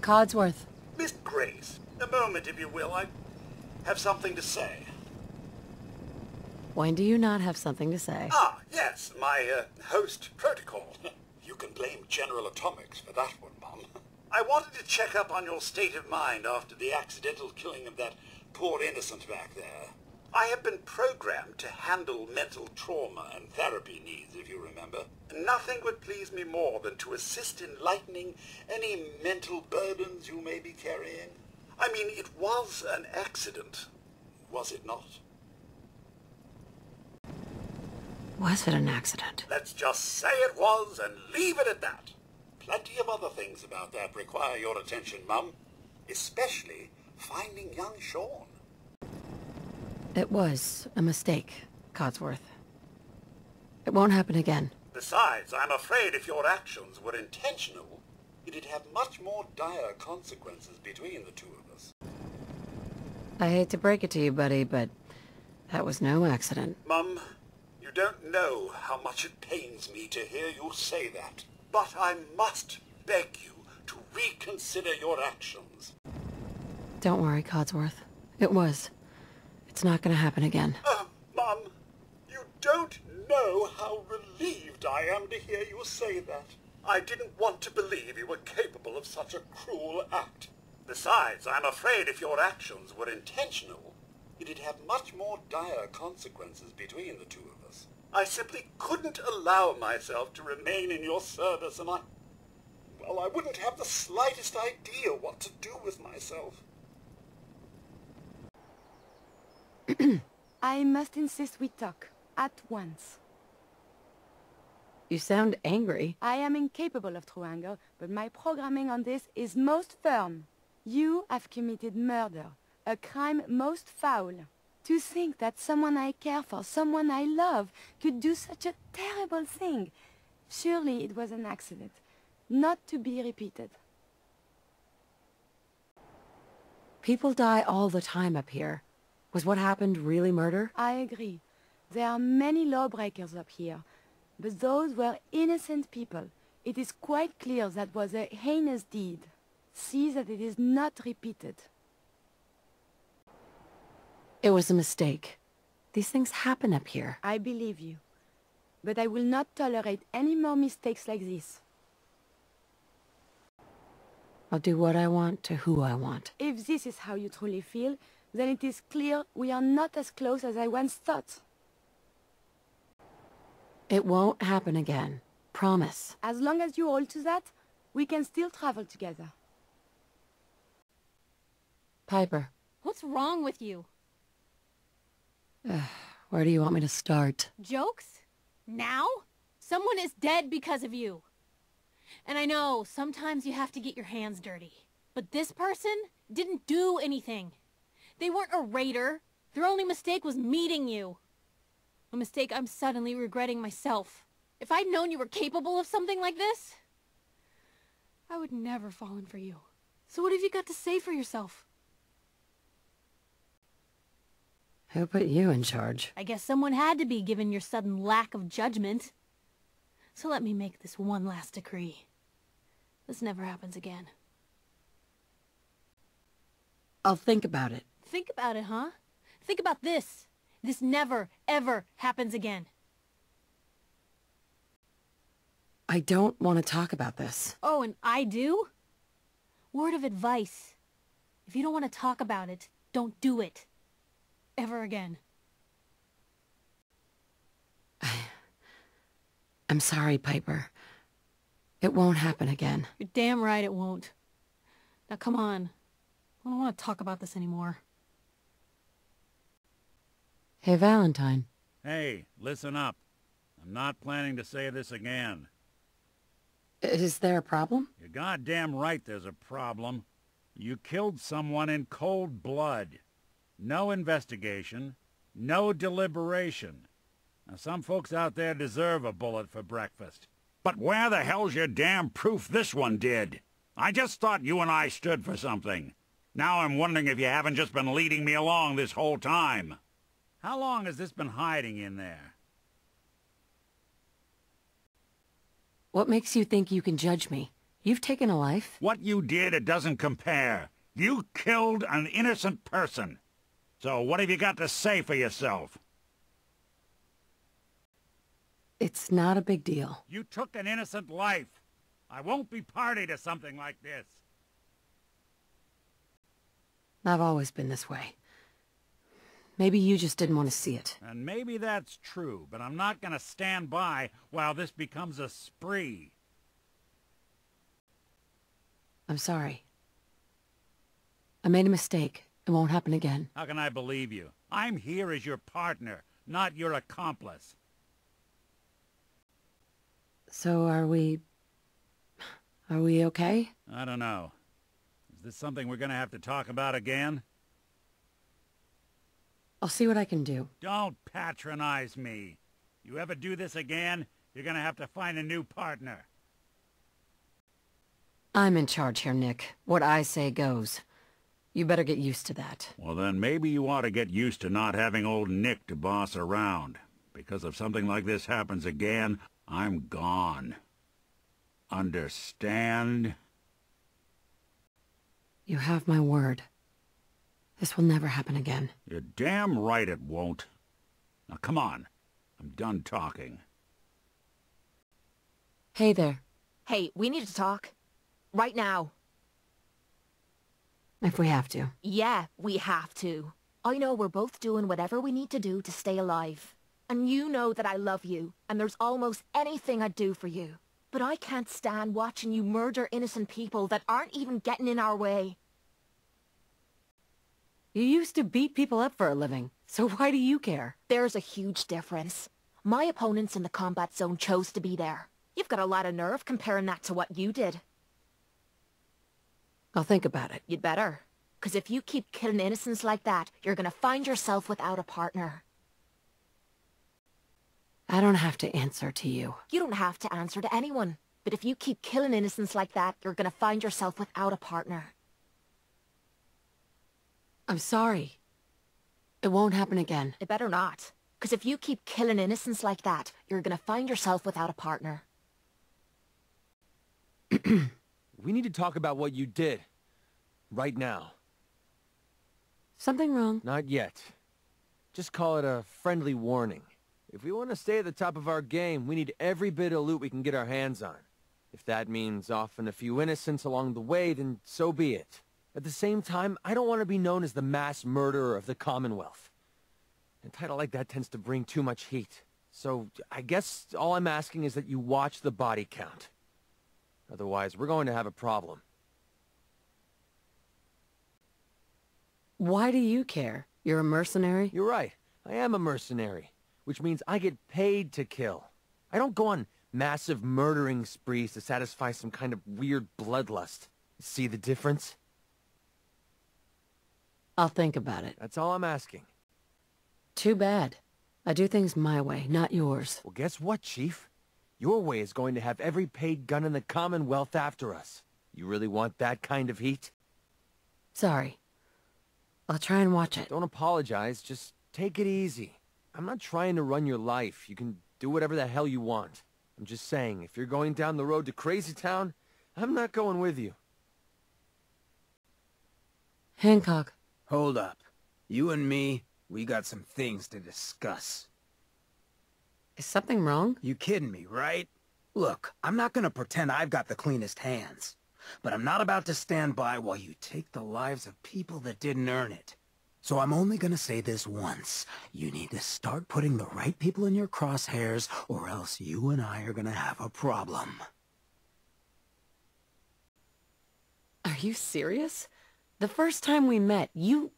Codsworth. Miss Grace, a moment if you will. I have something to say. When do you not have something to say? Ah, yes, my host protocol. You can blame General Atomics for that one, Mum. I wanted to check up on your state of mind after the accidental killing of that poor innocent back there. I have been programmed to handle mental trauma and therapy needs, if you remember. Nothing would please me more than to assist in lightening any mental burdens you may be carrying. I mean, it was an accident, was it not? Was it an accident? Let's just say it was and leave it at that. Plenty of other things about that require your attention, Mum. Especially finding young Sean. It was a mistake, Codsworth. It won't happen again. Besides, I'm afraid if your actions were intentional, it'd have much more dire consequences between the two of us. I hate to break it to you, buddy, but that was no accident. Mum, you don't know how much it pains me to hear you say that. But I must beg you to reconsider your actions. Don't worry, Codsworth. It was. It's not gonna happen again. Mum, you don't know how relieved I am to hear you say that. I didn't want to believe you were capable of such a cruel act. Besides, I'm afraid if your actions were intentional, it'd have much more dire consequences between the two of us. I simply couldn't allow myself to remain in your service, and I wouldn't have the slightest idea what to do with myself. I must insist we talk. At once. You sound angry. I am incapable of true anger, but my programming on this is most firm. You have committed murder, a crime most foul. To think that someone I care for, someone I love, could do such a terrible thing. Surely it was an accident, not to be repeated. People die all the time up here. Was what happened really murder? I agree. There are many lawbreakers up here, but those were innocent people. It is quite clear that was a heinous deed. See that it is not repeated. It was a mistake. These things happen up here. I believe you. But I will not tolerate any more mistakes like this. I'll do what I want to who I want. If this is how you truly feel, then it is clear we are not as close as I once thought. It won't happen again. Promise. As long as you hold to that, we can still travel together. Piper. What's wrong with you? Where do you want me to start? Jokes? Now? Someone is dead because of you. And I know, sometimes you have to get your hands dirty. But this person didn't do anything. They weren't a raider. Their only mistake was meeting you. A mistake I'm suddenly regretting myself. If I'd known you were capable of something like this, I would never fallen for you. So what have you got to say for yourself? Who put you in charge? I guess someone had to be, given your sudden lack of judgment. So let me make this one last decree. This never happens again. I'll think about it. Think about it, huh? Think about this. This never, ever happens again. I don't want to talk about this. Oh, and I do? Word of advice. If you don't want to talk about it, don't do it. Ever again. I'm sorry, Piper. It won't happen again. You're damn right it won't. Now come on. I don't want to talk about this anymore. Hey, Valentine. Hey, listen up. I'm not planning to say this again. Is there a problem? You're goddamn right there's a problem. You killed someone in cold blood. No investigation. No deliberation. Now, some folks out there deserve a bullet for breakfast. But where the hell's your damn proof this one did? I just thought you and I stood for something. Now I'm wondering if you haven't just been leading me along this whole time. How long has this been hiding in there? What makes you think you can judge me? You've taken a life? What you did, it doesn't compare. You killed an innocent person. So what have you got to say for yourself? It's not a big deal. You took an innocent life. I won't be party to something like this. I've always been this way. Maybe you just didn't want to see it. And maybe that's true, but I'm not going to stand by while this becomes a spree. I'm sorry. I made a mistake. It won't happen again. How can I believe you? I'm here as your partner, not your accomplice. So are we okay? I don't know. Is this something we're going to have to talk about again? I'll see what I can do. Don't patronize me. You ever do this again, you're going to have to find a new partner. I'm in charge here, Nick. What I say goes. You better get used to that. Well, then maybe you ought to get used to not having old Nick to boss around. Because if something like this happens again, I'm gone. Understand? You have my word. This will never happen again. You're damn right it won't. Now come on. I'm done talking. Hey there. Hey, we need to talk. Right now. If we have to. Yeah, we have to. I know we're both doing whatever we need to do to stay alive. And you know that I love you, and there's almost anything I'd do for you. But I can't stand watching you murder innocent people that aren't even getting in our way. You used to beat people up for a living, so why do you care? There's a huge difference. My opponents in the combat zone chose to be there. You've got a lot of nerve comparing that to what you did. I'll think about it. You'd better. 'Cause if you keep killing innocents like that, you're gonna find yourself without a partner. I don't have to answer to you. You don't have to answer to anyone. But if you keep killing innocents like that, you're gonna find yourself without a partner. I'm sorry. It won't happen again. It better not. 'Cause if you keep killing innocents like that, you're gonna find yourself without a partner. We need to talk about what you did. Right now. Something wrong? Not yet. Just call it a friendly warning. If we want to stay at the top of our game, we need every bit of loot we can get our hands on. If that means offing a few innocents along the way, then so be it. At the same time, I don't want to be known as the mass murderer of the Commonwealth. A title like that tends to bring too much heat. So I guess all I'm asking is that you watch the body count. Otherwise, we're going to have a problem. Why do you care? You're a mercenary? You're right. I am a mercenary, which means I get paid to kill. I don't go on massive murdering sprees to satisfy some kind of weird bloodlust. See the difference? I'll think about it. That's all I'm asking. Too bad. I do things my way, not yours. Well, guess what, Chief? Your way is going to have every paid gun in the Commonwealth after us. You really want that kind of heat? Sorry. I'll try and watch it. Don't apologize, just take it easy. I'm not trying to run your life. You can do whatever the hell you want. I'm just saying, if you're going down the road to Crazy Town, I'm not going with you. Hancock. Hold up. You and me, we got some things to discuss. Is something wrong? You kidding me, right? Look, I'm not gonna pretend I've got the cleanest hands. But I'm not about to stand by while you take the lives of people that didn't earn it. So I'm only gonna say this once. You need to start putting the right people in your crosshairs, or else you and I are gonna have a problem. Are you serious? The first time we met, you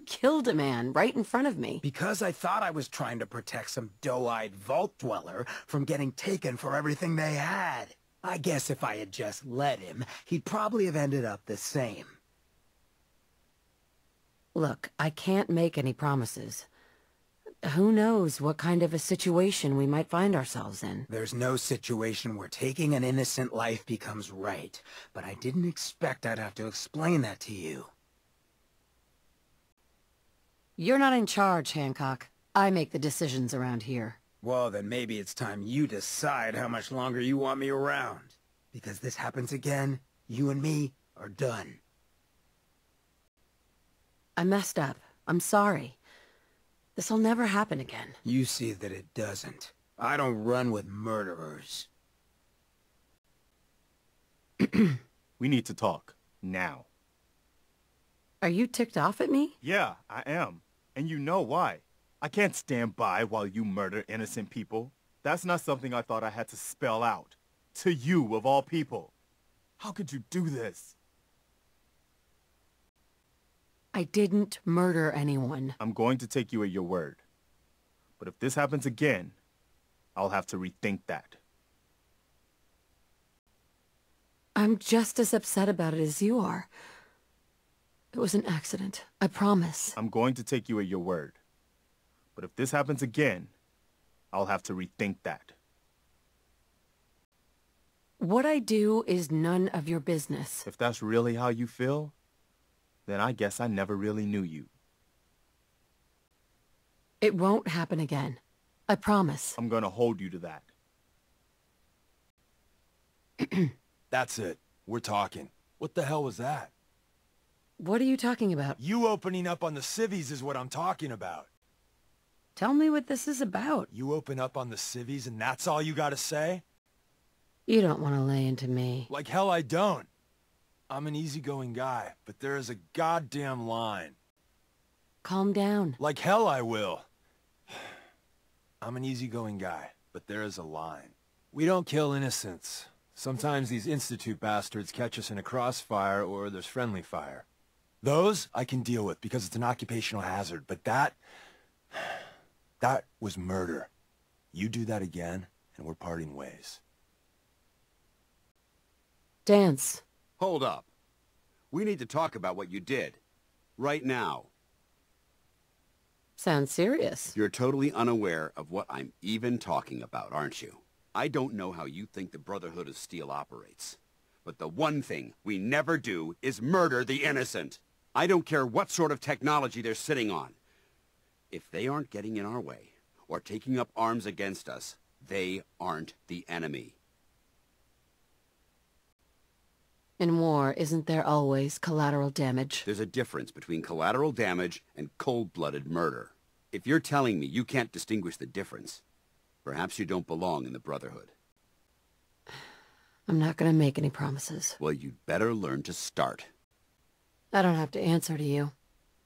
killed a man right in front of me. Because I thought I was trying to protect some doe-eyed vault dweller from getting taken for everything they had. I guess if I had just let him, he'd probably have ended up the same. Look, I can't make any promises. Who knows what kind of a situation we might find ourselves in. There's no situation where taking an innocent life becomes right, but I didn't expect I'd have to explain that to you. You're not in charge, Hancock. I make the decisions around here. Well, then maybe it's time you decide how much longer you want me around. Because this happens again, you and me are done. I messed up. I'm sorry. This'll never happen again. You see that it doesn't. I don't run with murderers. We need to talk. Now. Are you ticked off at me? Yeah, I am. And you know why. I can't stand by while you murder innocent people. That's not something I thought I had to spell out. To you, of all people. How could you do this? I didn't murder anyone. I'm going to take you at your word. But if this happens again, I'll have to rethink that. I'm just as upset about it as you are. It was an accident. I promise. I'm going to take you at your word. But if this happens again, I'll have to rethink that. What I do is none of your business. If that's really how you feel, then I guess I never really knew you. It won't happen again. I promise. I'm gonna hold you to that. That's it. We're talking. What the hell was that? What are you talking about? You opening up on the civvies is what I'm talking about. Tell me what this is about. You open up on the civvies and that's all you gotta say? You don't want to lay into me. Like hell I don't. I'm an easygoing guy, but there is a goddamn line. Calm down. Like hell I will. I'm an easygoing guy, but there is a line. We don't kill innocents. Sometimes these Institute bastards catch us in a crossfire or there's friendly fire. Those I can deal with because it's an occupational hazard, but that was murder. You do that again, and we're parting ways. Dance. Hold up. We need to talk about what you did. Right now. Sounds serious. You're totally unaware of what I'm even talking about, aren't you? I don't know how you think the Brotherhood of Steel operates. But the one thing we never do is murder the innocent. I don't care what sort of technology they're sitting on. If they aren't getting in our way, or taking up arms against us, they aren't the enemy. In war, isn't there always collateral damage? There's a difference between collateral damage and cold-blooded murder. If you're telling me you can't distinguish the difference, perhaps you don't belong in the Brotherhood. I'm not going to make any promises. Well, you'd better learn to start. I don't have to answer to you.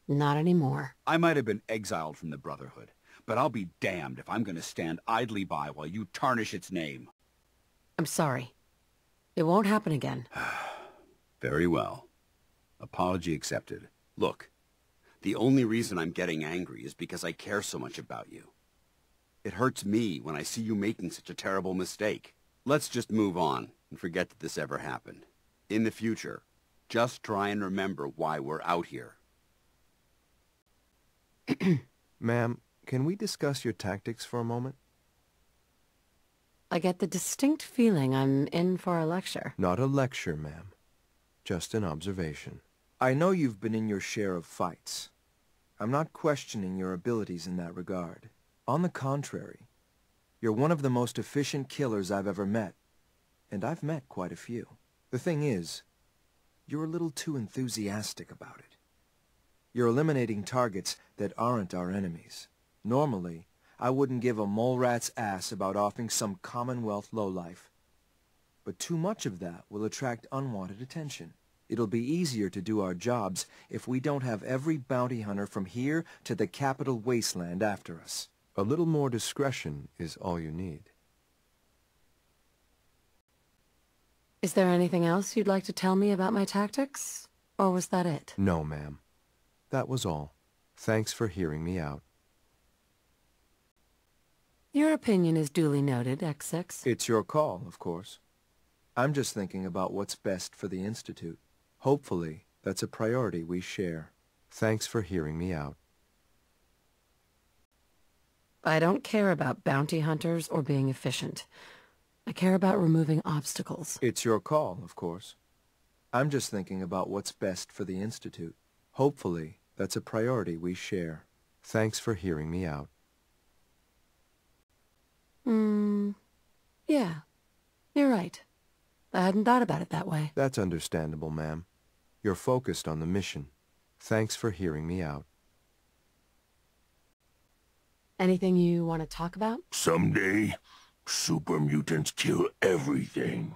Not anymore. I might have been exiled from the Brotherhood, but I'll be damned if I'm going to stand idly by while you tarnish its name. I'm sorry. It won't happen again. Very well. Apology accepted. Look, the only reason I'm getting angry is because I care so much about you. It hurts me when I see you making such a terrible mistake. Let's just move on and forget that this ever happened. In the future, just try and remember why we're out here. Ma'am, can we discuss your tactics for a moment? I get the distinct feeling I'm in for a lecture. Not a lecture, ma'am. Just an observation. I know you've been in your share of fights. I'm not questioning your abilities in that regard. On the contrary, you're one of the most efficient killers I've ever met. And I've met quite a few. The thing is, you're a little too enthusiastic about it. You're eliminating targets that aren't our enemies. Normally, I wouldn't give a mole rat's ass about offing some Commonwealth lowlife. But too much of that will attract unwanted attention. It'll be easier to do our jobs if we don't have every bounty hunter from here to the capital wasteland after us. A little more discretion is all you need. Is there anything else you'd like to tell me about my tactics? Or was that it? No, ma'am. That was all. Thanks for hearing me out. Your opinion is duly noted, X6. It's your call, of course. I'm just thinking about what's best for the Institute. Hopefully, that's a priority we share. Thanks for hearing me out. I don't care about bounty hunters or being efficient. I care about removing obstacles. It's your call, of course. I'm just thinking about what's best for the Institute. Hopefully, that's a priority we share. Thanks for hearing me out. Yeah, you're right. I hadn't thought about it that way. That's understandable, ma'am. You're focused on the mission. Thanks for hearing me out. Anything you want to talk about? Someday, super mutants kill everything.